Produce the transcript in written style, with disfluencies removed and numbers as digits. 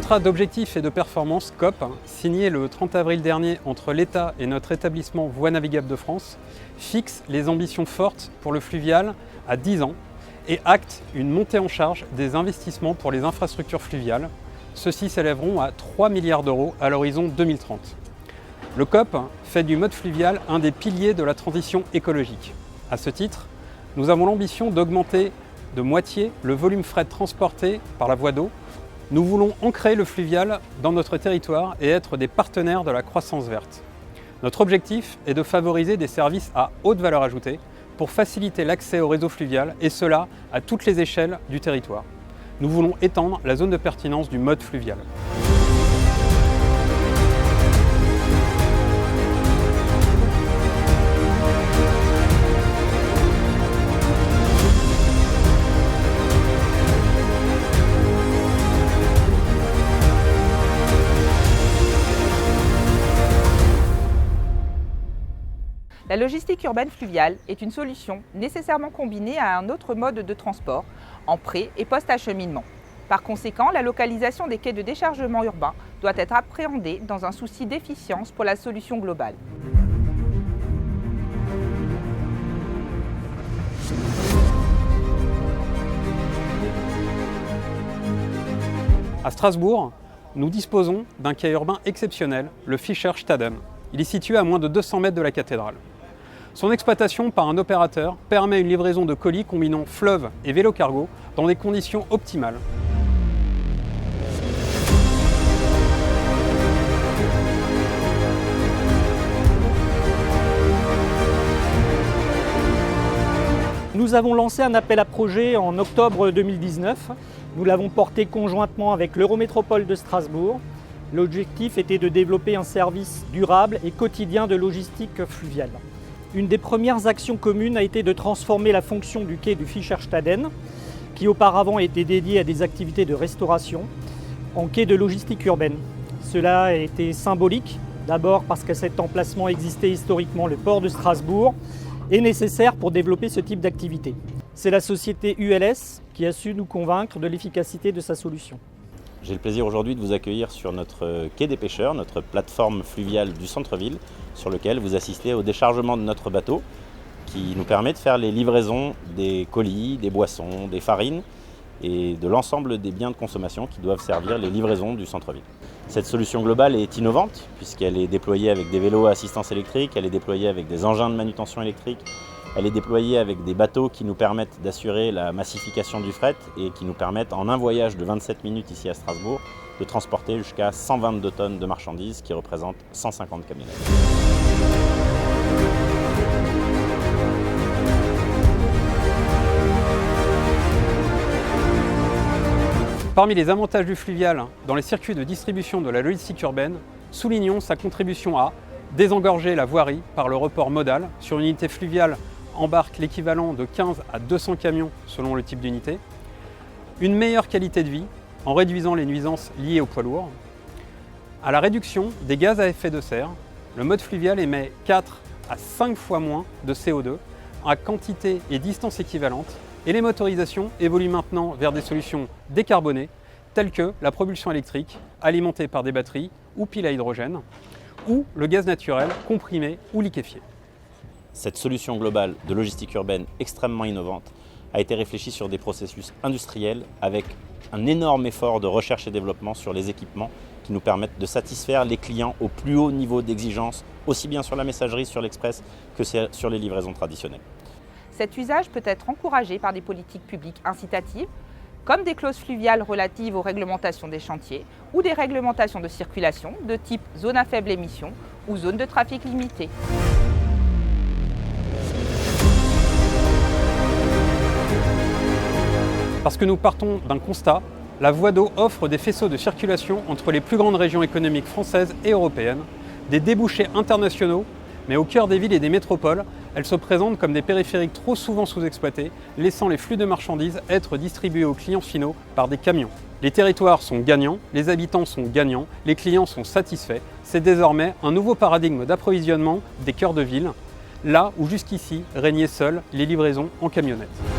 contrat d'objectifs et de performance COP, signé le 30 avril dernier entre l'État et notre établissement Voies navigables de France, fixe les ambitions fortes pour le fluvial à 10 ans et acte une montée en charge des investissements pour les infrastructures fluviales. Ceux-ci s'élèveront à 3 milliards d'euros à l'horizon 2030. Le COP fait du mode fluvial un des piliers de la transition écologique. À ce titre, nous avons l'ambition d'augmenter de moitié le volume fret transporté par la voie d'eau. Nous voulons ancrer le fluvial dans notre territoire et être des partenaires de la croissance verte. Notre objectif est de favoriser des services à haute valeur ajoutée pour faciliter l'accès au réseau fluvial et cela à toutes les échelles du territoire. Nous voulons étendre la zone de pertinence du mode fluvial. La logistique urbaine fluviale est une solution nécessairement combinée à un autre mode de transport en pré- et post-acheminement. Par conséquent, la localisation des quais de déchargement urbain doit être appréhendée dans un souci d'efficience pour la solution globale. À Strasbourg, nous disposons d'un quai urbain exceptionnel, le Fischerstaden. Il est situé à moins de 200 mètres de la cathédrale. Son exploitation par un opérateur permet une livraison de colis combinant fleuve et vélo-cargo dans des conditions optimales. Nous avons lancé un appel à projet en octobre 2019. Nous l'avons porté conjointement avec l'Eurométropole de Strasbourg. L'objectif était de développer un service durable et quotidien de logistique fluviale. Une des premières actions communes a été de transformer la fonction du quai du Fischerstaden, qui auparavant était dédié à des activités de restauration, en quai de logistique urbaine. Cela a été symbolique, d'abord parce qu'à cet emplacement existait historiquement le port de Strasbourg, et nécessaire pour développer ce type d'activité. C'est la société ULS qui a su nous convaincre de l'efficacité de sa solution. J'ai le plaisir aujourd'hui de vous accueillir sur notre quai des pêcheurs, notre plateforme fluviale du centre-ville, sur lequel vous assistez au déchargement de notre bateau, qui nous permet de faire les livraisons des colis, des boissons, des farines et de l'ensemble des biens de consommation qui doivent servir les livraisons du centre-ville. Cette solution globale est innovante puisqu'elle est déployée avec des vélos à assistance électrique, elle est déployée avec des engins de manutention électrique, elle est déployée avec des bateaux qui nous permettent d'assurer la massification du fret et qui nous permettent en un voyage de 27 minutes ici à Strasbourg de transporter jusqu'à 122 tonnes de marchandises qui représentent 150 camionnettes. Parmi les avantages du fluvial dans les circuits de distribution de la logistique urbaine, soulignons sa contribution à désengorger la voirie par le report modal. Sur une unité fluviale embarque l'équivalent de 15 à 200 camions selon le type d'unité. Une meilleure qualité de vie en réduisant les nuisances liées aux poids lourds. À la réduction des gaz à effet de serre, le mode fluvial émet 4 à 5 fois moins de CO2 à quantité et distance équivalentes. Et les motorisations évoluent maintenant vers des solutions décarbonées, telles que la propulsion électrique, alimentée par des batteries ou piles à hydrogène, ou le gaz naturel comprimé ou liquéfié. Cette solution globale de logistique urbaine extrêmement innovante a été réfléchie sur des processus industriels avec un énorme effort de recherche et développement sur les équipements qui nous permettent de satisfaire les clients au plus haut niveau d'exigence, aussi bien sur la messagerie, sur l'express, que sur les livraisons traditionnelles. Cet usage peut être encouragé par des politiques publiques incitatives, comme des clauses fluviales relatives aux réglementations des chantiers ou des réglementations de circulation de type zone à faible émission ou zone de trafic limité. Parce que nous partons d'un constat, la voie d'eau offre des faisceaux de circulation entre les plus grandes régions économiques françaises et européennes, des débouchés internationaux, mais au cœur des villes et des métropoles, elle se présente comme des périphériques trop souvent sous-exploités, laissant les flux de marchandises être distribués aux clients finaux par des camions. Les territoires sont gagnants, les habitants sont gagnants, les clients sont satisfaits. C'est désormais un nouveau paradigme d'approvisionnement des cœurs de ville, là où jusqu'ici régnaient seules les livraisons en camionnette.